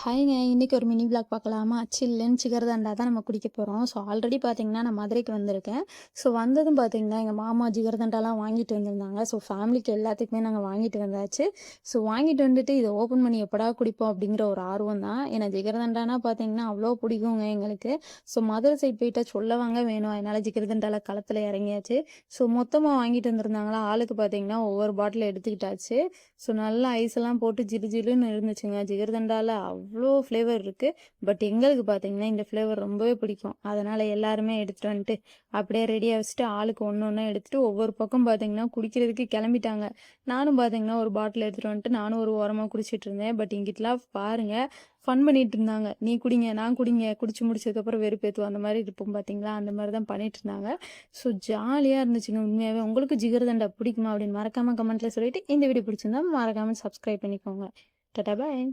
ஹாய்ங்க. இன்னைக்கு ஒரு mini vlog பார்க்கலாமா? சில்லுன்னு ஜிகர்தண்டா தான் நம்ம குடிக்க போறோம். ஸோ ஆல்ரெடி பார்த்தீங்கன்னா, நான் மதுரைக்கு வந்திருக்கேன். ஸோ வந்ததும் பார்த்தீங்கன்னா, எங்க மாமா ஜிகர்தண்டாலாம் வாங்கிட்டு வந்திருந்தாங்க. ஸோ ஃபேமிலிக்கு எல்லாத்துக்குமே நாங்க வாங்கிட்டு வந்தாச்சு. ஸோ வாங்கிட்டு வந்துட்டு இத ஓப்பன் பண்ணி எப்படா குடிப்போம் அப்படிங்கிற ஒரு ஆர்வம் தான். ஏன்னா ஜிகர்தண்டானா பார்த்தீங்கன்னா, அவ்வளோ பிடிக்குங்க எங்களுக்கு. ஸோ மதுரை சைட் போயிட்டா சொல்லவாங்க வேணும். அதனால ஜிகர்தண்டால களத்துல இறங்கியாச்சு. ஸோ மொத்தமா வாங்கிட்டு வந்திருந்தாங்களா, ஆளுக்கு பார்த்தீங்கன்னா, ஒவ்வொரு பாட்டில் எடுத்துக்கிட்டாச்சு. ஸோ நல்லா ஐஸ்லாம் போட்டு ஜிலு ஜிலுன்னு இருந்துச்சுங்க. ஜிகர்தண்டால அவ்வளோ ஃப்ளேவர் இருக்கு. பட் எங்களுக்கு பார்த்தீங்கன்னா, இந்த ஃப்ளேவர் ரொம்பவே பிடிக்கும். அதனால எல்லாருமே எடுத்துட்டு வந்துட்டு, அப்படியே ரெடியா வச்சுட்டு ஆளுக்கு ஒண்ணு ஒண்ணா எடுத்துட்டு ஒவ்வொரு பக்கம் பார்த்தீங்கன்னா, குடிக்கிறதுக்கு கிளம்பிட்டாங்க. நானும் பார்த்தீங்கன்னா, ஒரு பாட்டில் எடுத்துட்டு வந்துட்டு நானும் ஒரு ஓரமா குடிச்சிட்டு இருந்தேன். பட் இங்கிட்டலாம் பாருங்க, ஃபன் பண்ணிட்டு இருந்தாங்க. "நீ குடிங்க, நான் குடிங்க, குடிச்சு முடிச்சதுக்கப்புறம் வெறுப்பேத்துவோம்." அந்த மாரி இருப்போம் பார்த்தீங்களா? அந்த மாரி தான் பண்ணிட்டு இருந்தாங்க. ஸோ ஜாலியா இருந்துச்சுங்க உண்மையாவே. உங்களுக்கு ஜிகர்தண்டா பிடிக்குமா? அப்படின்னு மறக்காம கமெண்ட்ல சொல்லிட்டு, இந்த வீடியோ பிடிச்சிருந்தா மறக்காம சப்ஸ்கிரைப் பண்ணிக்கோங்க. டாடா பாய்.